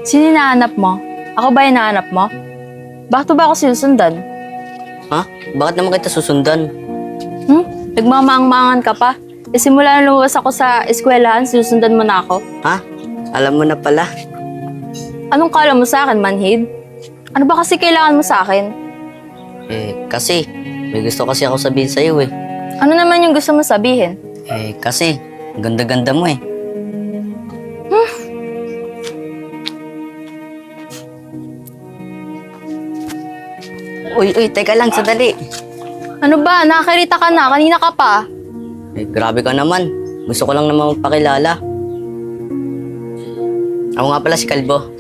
Sino hinahanap mo? Ako ba hinahanap mo? Bakit ba ako sinusundan? Ha? Bakit naman kita susundan? Nagmamaang-maangan ka pa? Simula na lumabas ako sa eskwelahan, sinusundan mo na ako. Ha? Alam mo na pala. Anong kala mo sa akin, manhid? Ano ba kasi kailangan mo sa akin? Kasi may gusto kasi ako sabihin sa'yo eh. Ano naman yung gusto mo sabihin? Kasi ang ganda-ganda mo eh. Uy, teka lang, sandali. Ano ba? Nakakirita ka na. Kanina ka pa. Grabe ka naman. Gusto ko lang naman magpakilala. Ako nga pala si Kalbo.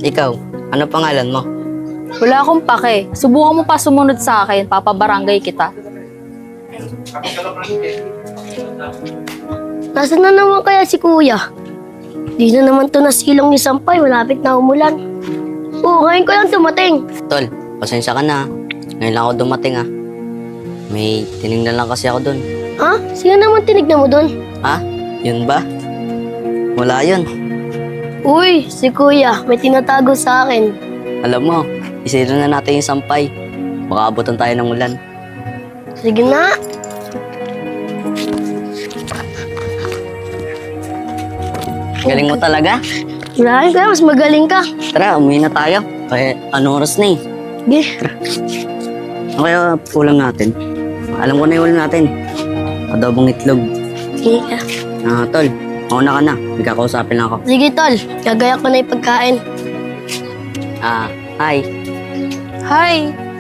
Ikaw, ano pangalan mo? Wala akong pake. Subukan mo pa sumunod sa akin. Papabarangay kita. Nasaan na naman kaya si kuya? Di na naman to nasilong ni Sampay, malapit na umulan. Oo, ngayon ko lang dumating. Tol, pasensya ka na. Ngayon lang ako dumating ah. May tinignan lang kasi ako dun. Ha? Sino naman tinignan mo doon? Ha? Yun ba? Wala yun. Uy, si kuya, may tinatago sa akin. Alam mo, isira na natin yung sampay. Baka abutan tayo ng ulan. Sige na. Galing mo talaga. Wala ka, mas magaling ka. Tara, umuwi na tayo. Anong oras na eh? Sige. Ano kaya ulam natin? Alam ko na yung ulam natin. Adobong itlog. Sige ka. Tol, mauna ka na. May kakausapin lang ako. Sige, tol. Gagaya ko na yung pagkain. Hi. Hi!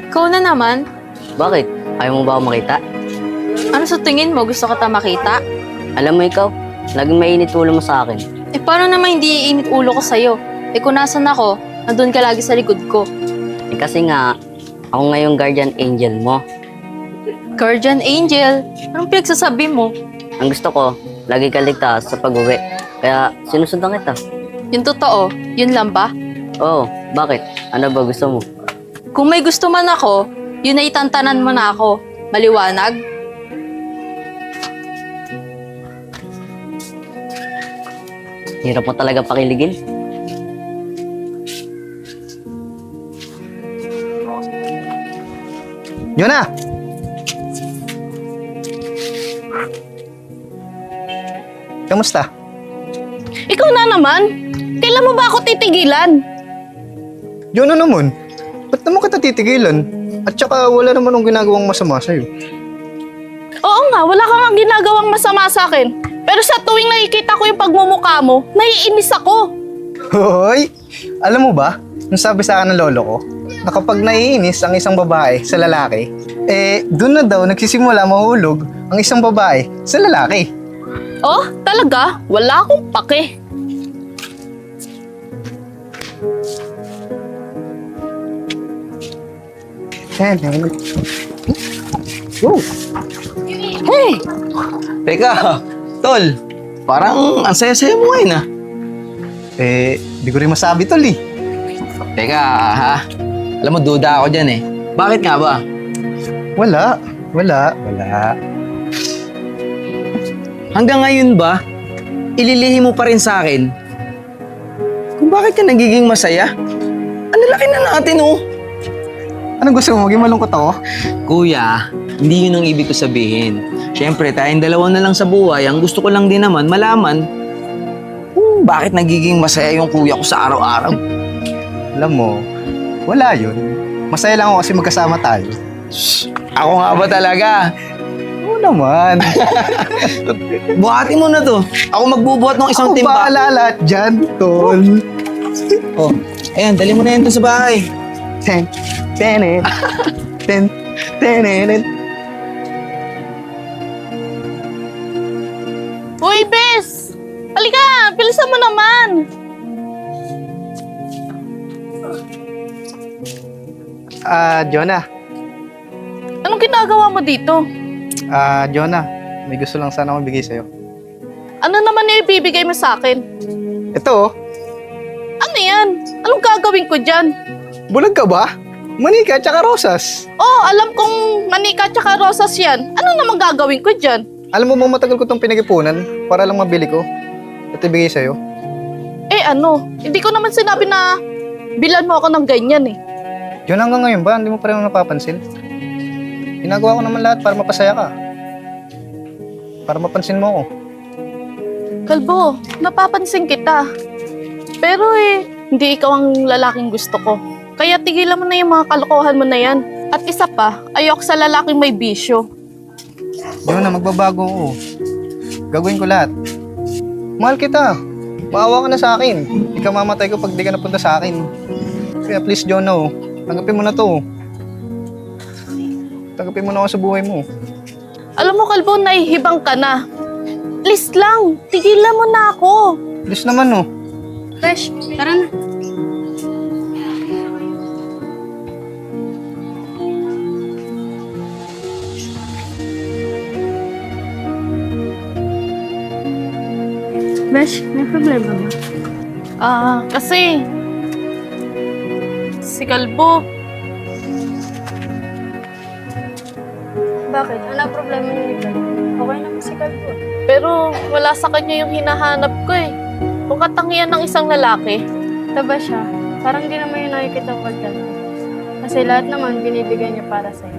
Ikaw na naman? Bakit? Ayaw mo ba ako makita? Ano sa tingin mo? Gusto kita makita? Alam mo ikaw, laging mainit ulo mo sa akin. Paano naman hindi iinit ulo ko sa'yo? Kung nasan ako, nandun ka lagi sa likod ko. Kasi nga, ako ngayong guardian angel mo. Guardian Angel, anong pinagsasabi mo? Ang gusto ko, lagi ka ligtas sa pag-uwi. Kaya sinusundan kita. Yung totoo, yun lang ba? Oo, bakit? Ano ba gusto mo? Kung may gusto man ako, yun ay itantanan mo na ako. Maliwanag? Hirap mo talaga pakiligin. Yun na! Kamusta? Ikaw na naman? Kailan mo ba ako titigilan? Yun na naman. Ba't naman kita titigilan? At saka wala naman akong ginagawang masama sa'yo. Oo nga, wala kang nga ginagawang masama sa akin. Pero sa tuwing nakikita ko yung pagmumukha mo, naiinis ako. Hoy! Alam mo ba, yung sabi sa akin ng lolo ko, na kapag naiinis ang isang babae sa lalaki, doon na daw nagsisimula mahulog ang isang babae sa lalaki. Oh, talaga? Wala akong pake. Go! Hey! Teka, tol, parang ang saya-saya mo ngayon ah. Di ko rin masabi tol eh. Teka, ha? Alam mo, duda ako dyan eh. Bakit nga ba? Wala. Hanggang ngayon ba, ililihim mo pa rin sa akin kung bakit ka nagiging masaya? Ang lalaki na natin oh. Anong gusto mo? Maging malungkot ako? Kuya, hindi yun ang ibig ko sabihin. Siyempre, tayong dalawa na lang sa buhay. Ang gusto ko lang din naman malaman kung bakit nagiging masaya yung kuya ko sa araw-araw. Alam mo, wala yun. Masaya lang ako kasi magkasama tayo. Ako nga ba talaga? Oo naman. Buhati mo na to. Ako magbubuhat ng isang Ako timba. bahala lahat dyan, tol. Oh, ayan, dali mo na yan dun sa bahay. Ten, tenet, ten, tenet. Uy, Bes! Halika! Bilisan mo naman! Jonah. Anong ginagawa mo dito? Jonah. May gusto lang sana akong bigay sa'yo. Ano naman yung ibibigay mo sa akin? Ito, oh. Ano yan? Anong gagawin ko dyan? Bulag ka ba? Manika tsaka rosas. Oh, alam kong manika tsaka rosas yan. Ano naman gagawin ko dyan? Alam mo ba matagal ko itong pinag-ipunan para lang mabili ko at ibigay sa'yo? hindi ko naman sinabi na bilan mo ako ng ganyan eh. Yun hanggang ngayon ba? Hindi mo pa rin napapansin? Ginagawa ko naman lahat para mapasaya ka. Para mapansin mo ako. Kalbo, napapansin kita. Pero hindi ikaw ang lalaking gusto ko. Kaya tigilan mo na yung mga kalokohan mo na yan. At isa pa, ayoko sa lalaking may bisyo. Yun na, magbabago ako. Gagawin ko lahat. Mahal kita. Maawa ka na sa akin. Ikaw mamatay ko pag di ka napunta sa akin. Kaya please, Jonah, tanggapin mo na to. Tanggapin mo na ako sa buhay mo. Alam mo, Kalbo, nahihibang ka na. Please lang, tigilan mo na ako. Please naman, no. Besh, tara na. Besh, may problema ba? Kasi si Kalbo, Bakit? Ano problema niyo dito? Okay naman si Kalbo. pero wala sa kanya yung hinahanap ko eh. Kung katangian ng isang lalaki. Taba siya. Parang di naman yung nakikita ko Kalbo. Kasi lahat naman binibigay niya para sa'yo.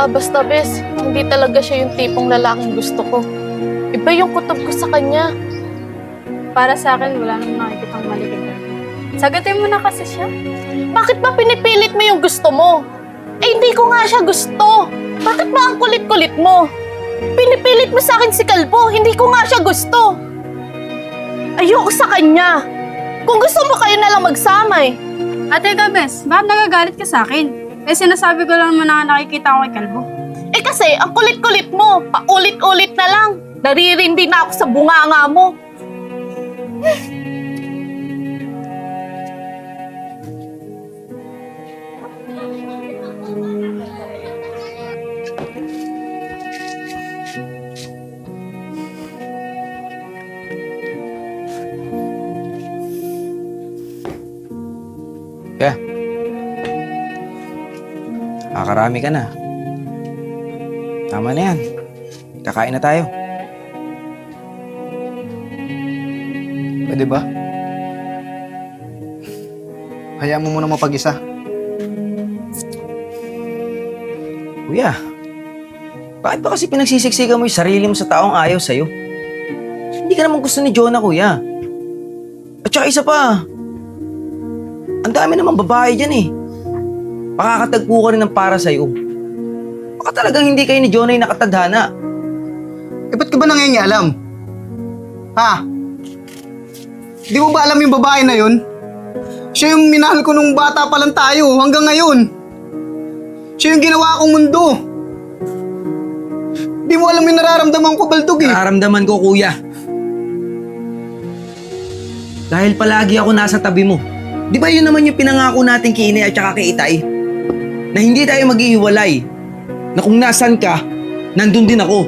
Basta bes, hindi talaga siya yung tipong lalaking gusto ko. Iba yung kutob ko sa kanya. Para sa akin, wala namang nakikitang mali kay Kalbo. Sagatin mo na kasi siya. Bakit ba pinipilit mo yung gusto mo? Hindi ko nga siya gusto. Bakit ba ang kulit-kulit mo? Pinipilit mo sa akin si Kalbo, hindi ko nga siya gusto. Ayoko sa kanya. Kung gusto mo kayo na lang magsama eh. Ate Gabes, bakit nagagalit ka sa akin? Sinasabi ko lang naman na nakikita ko kay Kalbo. Kasi ang kulit-kulit mo, paulit-ulit na lang. Naririndi na ako sa bunganga mo. Kaya, nakakarami ka na. Tama na yan. Kakain na tayo. Pwede ba? Hayaan mo muna mapag-isa. Kuya, bakit ba kasi pinagsisiksikan mo yung sarili mo sa taong ayaw sa'yo? Hindi ka naman gusto ni Jonah, kuya. At saka isa pa, ang dami namang babae dyan eh. Makakatagpo ka rin ng para sa'yo. Baka talagang hindi kayo ni Jonah yung nakatadhana. Ba't ka ba nangingialam? Ha? Di mo ba alam yung babae na yun? Siya yung minahal ko nung bata pa lang tayo hanggang ngayon. Siya yung ginawa kong mundo. Di mo alam yung nararamdaman ko, Baldog eh. Nararamdaman ko, kuya. Dahil palagi ako nasa tabi mo. Di ba yun naman yung pinangako natin kay Inay at saka kay Itay? Na hindi tayo maghihiwalay. Na kung nasan ka, nandun din ako.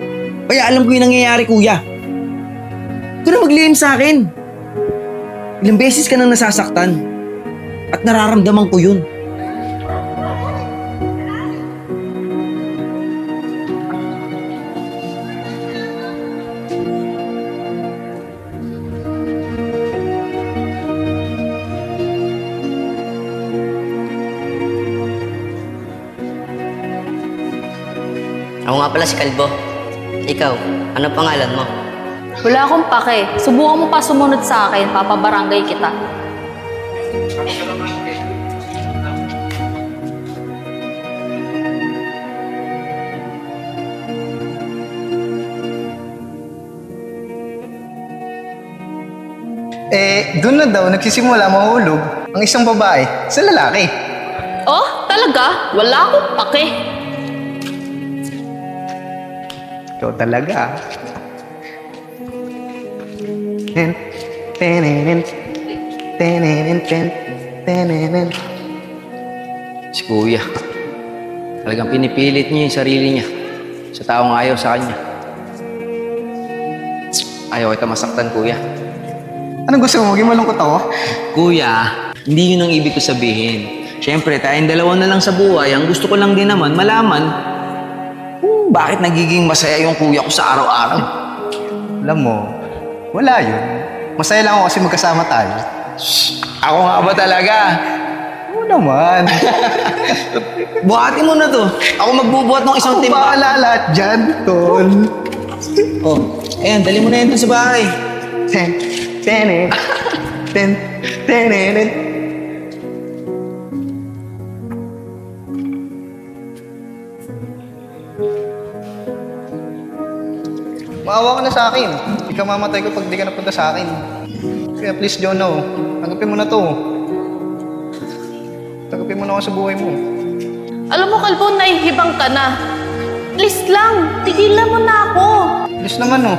Kaya alam ko yung nangyayari, kuya. Huwag ka na maglihim sa akin. Ilang beses ka nang nasasaktan. At nararamdaman ko yun. Ako nga pala si Kalbo. Ikaw, ano pangalan mo? Wala akong pake. Subukan mo pa sumunod sa akin, papabarangay kita. Doon na daw nagsisimula mahulog ang isang babae sa lalaki. Oh, talaga? Wala akong pake. Ikaw talaga. Ten, tenenen, tenenen, ten, tenenen. Si kuya. Talagang pinipilit niya yung sarili niya sa taong ayaw sa kanya. Ayaw kita masaktan, kuya. Anong gusto mo? Maging malungkot ako? Kuya, hindi yun ang ibig ko sabihin. Siyempre, tayong dalawa na lang sa buhay. Ang gusto ko lang din naman, malaman kung bakit nagiging masaya yung kuya ko sa araw-araw. Alam mo, wala yun. Masaya lang ako kasi magkasama tayo. Ako nga ba talaga? Oo naman. Buhatin mo na to. Ako magbubuhat ng isang Ako timba. bahala lahat dyan, tol. Oh, ayan, dali mo na yan dun sa bahay. Ten, ten, ten, ten, ten. Maawa ka na sa akin. Di ka mamatay ko pag di ka napunta sa akin. Kaya please, Jono, tanggapin mo na to. Tanggapin mo na ako sa buhay mo. Alam mo, Kalbo, nahihibang ka na. Please lang, tigilan mo na ako. Please naman, oh.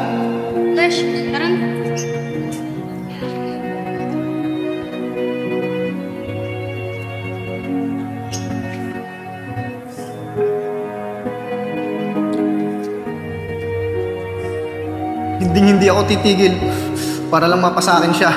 Lesh, tara na. Hindi ako titigil para lang mapasakin siya.